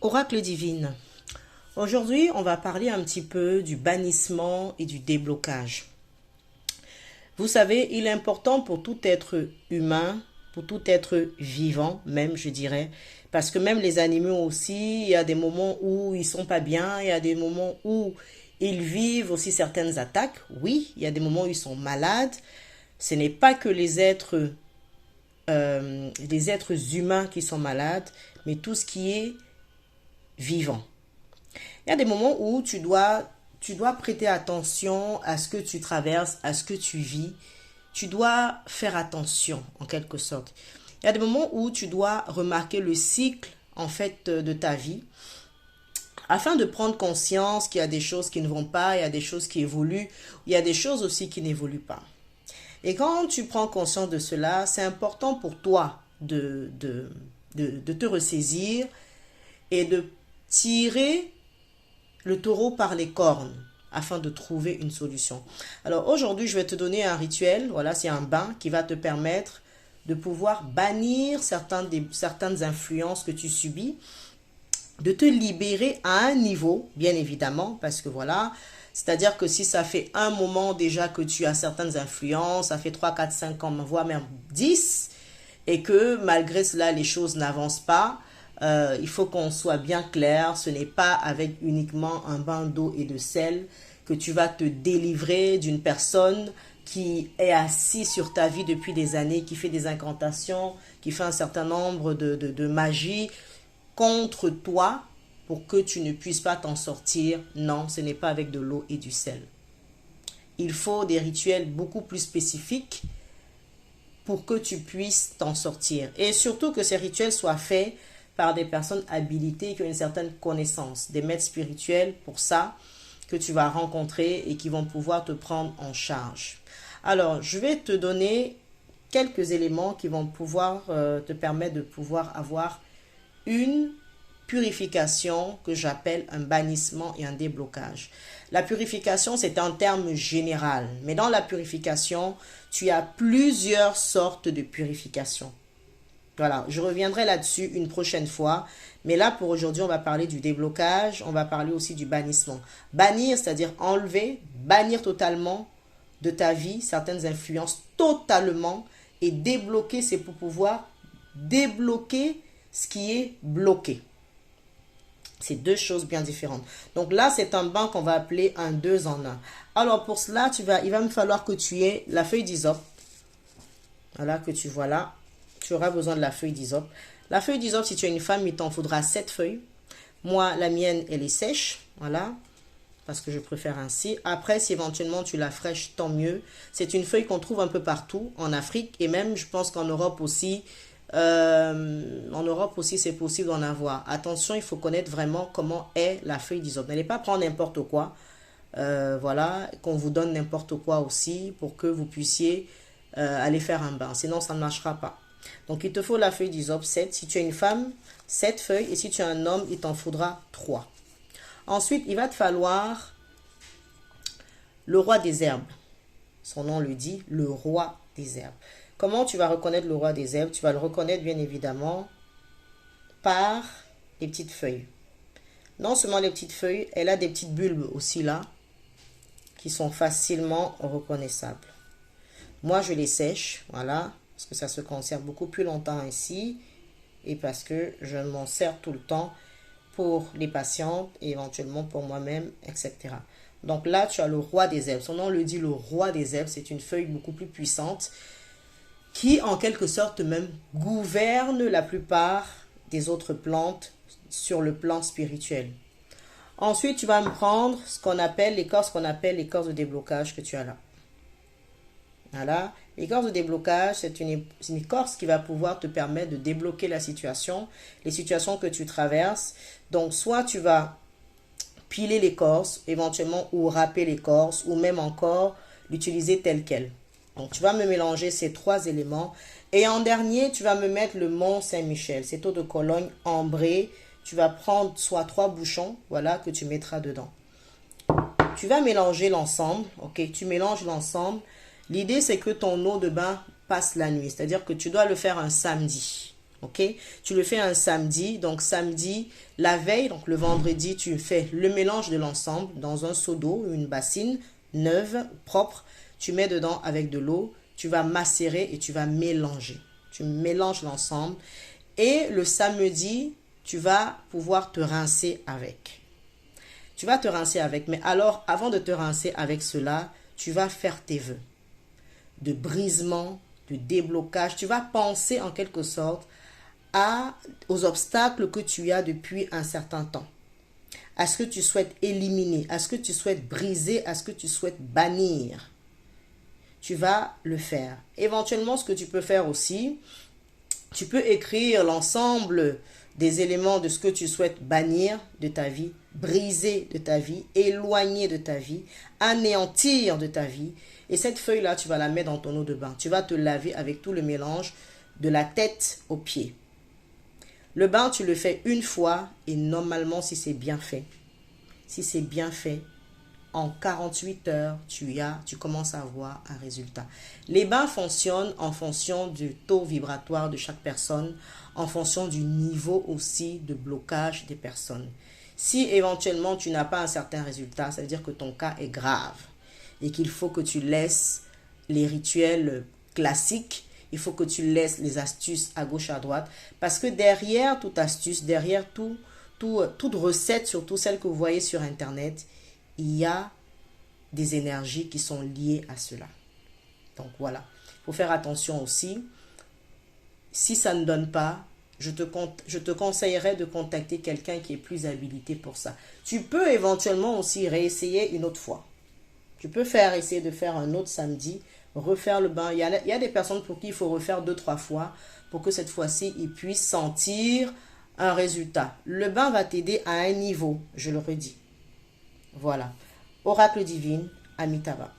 Oracle divine. Aujourd'hui, on va parler un petit peu du bannissement et du déblocage. Vous savez, il est important pour tout être humain, pour tout être vivant, même je dirais, parce que même les animaux aussi, il y a des moments où ils sont pas bien, il y a des moments où ils vivent aussi certaines attaques. Oui, il y a des moments où ils sont malades. Ce n'est pas que les êtres humains qui sont malades, mais tout ce qui est vivant. Il y a des moments où tu dois prêter attention à ce que tu traverses, à ce que tu vis. Tu dois faire attention, en quelque sorte. Il y a des moments où tu dois remarquer le cycle, en fait, de ta vie, afin de prendre conscience qu'il y a des choses qui ne vont pas, il y a des choses qui évoluent, il y a des choses aussi qui n'évoluent pas. Et quand tu prends conscience de cela, c'est important pour toi de te ressaisir et de tirer le taureau par les cornes afin de trouver une solution. Alors aujourd'hui, je vais te donner un rituel. Voilà, c'est un bain qui va te permettre de pouvoir bannir certaines influences que tu subis, de te libérer à un niveau, bien évidemment, parce que voilà, c'est-à-dire que si ça fait un moment déjà que tu as certaines influences, ça fait 3, 4, 5 ans, voire même 10, et que malgré cela, les choses n'avancent pas, il faut qu'on soit bien clair, ce n'est pas avec uniquement un bain d'eau et de sel que tu vas te délivrer d'une personne qui est assise sur ta vie depuis des années, qui fait des incantations, qui fait un certain nombre de magies contre toi pour que tu ne puisses pas t'en sortir. Non, ce n'est pas avec de l'eau et du sel. Il faut des rituels beaucoup plus spécifiques pour que tu puisses t'en sortir. Et surtout que ces rituels soient faits par des personnes habilitées qui ont une certaine connaissance, des maîtres spirituels pour ça que tu vas rencontrer et qui vont pouvoir te prendre en charge. Alors, je vais te donner quelques éléments qui vont pouvoir te permettre de pouvoir avoir une purification que j'appelle un bannissement et un déblocage. La purification, c'est un terme général, mais dans la purification, tu as plusieurs sortes de purification. Voilà, je reviendrai là-dessus une prochaine fois. Mais là, pour aujourd'hui, on va parler du déblocage. On va parler aussi du bannissement. Bannir, c'est-à-dire enlever, bannir totalement de ta vie certaines influences totalement. Et débloquer, c'est pour pouvoir débloquer ce qui est bloqué. C'est deux choses bien différentes. Donc là, c'est un bain qu'on va appeler un 2 en 1. Alors pour cela, il va me falloir que tu aies la feuille d'hysope. Voilà, que tu vois là. Tu auras besoin de la feuille d'hysope. La feuille d'hysope, si tu es une femme, il t'en faudra 7 feuilles. Moi, la mienne, elle est sèche. Voilà. Parce que je préfère ainsi. Après, si éventuellement tu la fraîches, tant mieux. C'est une feuille qu'on trouve un peu partout en Afrique. Et même, je pense qu'en Europe aussi. C'est possible d'en avoir. Attention, il faut connaître vraiment comment est la feuille d'hysope. N'allez pas prendre n'importe quoi. Voilà. Qu'on vous donne n'importe quoi aussi pour que vous puissiez aller faire un bain. Sinon, ça ne marchera pas. Donc, il te faut la feuille d'hysope 7. Si tu es une femme, 7 feuilles. Et si tu es un homme, il t'en faudra 3. Ensuite, il va te falloir le roi des herbes. Son nom le dit, le roi des herbes. Comment tu vas reconnaître le roi des herbes? Tu vas le reconnaître bien évidemment par les petites feuilles. Non seulement les petites feuilles, elle a des petites bulbes aussi là qui sont facilement reconnaissables. Moi, je les sèche, voilà. Parce que ça se conserve beaucoup plus longtemps ici. Et parce que je m'en sers tout le temps pour les patientes et éventuellement pour moi-même, etc. Donc là, tu as le roi des herbes. Son nom le dit, le roi des herbes. C'est une feuille beaucoup plus puissante qui, en quelque sorte, même gouverne la plupart des autres plantes sur le plan spirituel. Ensuite, tu vas me prendre ce qu'on appelle l'écorce de déblocage que tu as là. Voilà. L'écorce de déblocage, c'est une écorce qui va pouvoir te permettre de débloquer la situation, les situations que tu traverses. Donc, soit tu vas piler l'écorce, éventuellement, ou râper l'écorce, ou même encore l'utiliser telle qu'elle. Donc, tu vas me mélanger ces 3 éléments. Et en dernier, tu vas me mettre le Mont Saint-Michel, cette eau de Cologne ambrée. Tu vas prendre soit 3 bouchons, voilà, que tu mettras dedans. Tu vas mélanger l'ensemble, ok? Tu mélanges l'ensemble. L'idée, c'est que ton eau de bain passe la nuit. C'est-à-dire que tu dois le faire un samedi. Ok? Tu le fais un samedi. Donc, samedi, la veille, donc le vendredi, tu fais le mélange de l'ensemble dans un seau d'eau, une bassine neuve, propre. Tu mets dedans avec de l'eau. Tu vas macérer et tu vas mélanger. Tu mélanges l'ensemble. Et le samedi, tu vas pouvoir te rincer avec. Tu vas te rincer avec. Mais alors, avant de te rincer avec cela, tu vas faire tes vœux de brisement, de déblocage. Tu vas penser en quelque sorte aux obstacles que tu as depuis un certain temps. À ce que tu souhaites éliminer, à ce que tu souhaites briser, à ce que tu souhaites bannir. Tu vas le faire. Éventuellement, ce que tu peux faire aussi, tu peux écrire l'ensemble des éléments de ce que tu souhaites bannir de ta vie, briser de ta vie, éloigner de ta vie, anéantir de ta vie. Et cette feuille-là, tu vas la mettre dans ton eau de bain. Tu vas te laver avec tout le mélange de la tête aux pieds. Le bain, tu le fais une fois et normalement, si c'est bien fait, en 48 heures, tu commences à avoir un résultat. Les bains fonctionnent en fonction du taux vibratoire de chaque personne, en fonction du niveau aussi de blocage des personnes. Si éventuellement tu n'as pas un certain résultat, ça veut dire que ton cas est grave et qu'il faut que tu laisses les rituels classiques. Il faut que tu laisses les astuces à gauche, à droite. Parce que derrière toute astuce, derrière toute recette, surtout celle que vous voyez sur Internet, il y a des énergies qui sont liées à cela. Donc voilà. Il faut faire attention aussi. Si ça ne donne pas, je te conseillerais de contacter quelqu'un qui est plus habilité pour ça. Tu peux éventuellement aussi réessayer une autre fois. Tu peux essayer de faire un autre samedi, refaire le bain. Il y a des personnes pour qui il faut refaire 2-3 fois pour que cette fois-ci, ils puissent sentir un résultat. Le bain va t'aider à un niveau, je le redis. Voilà. Oracle divine, Amitabha.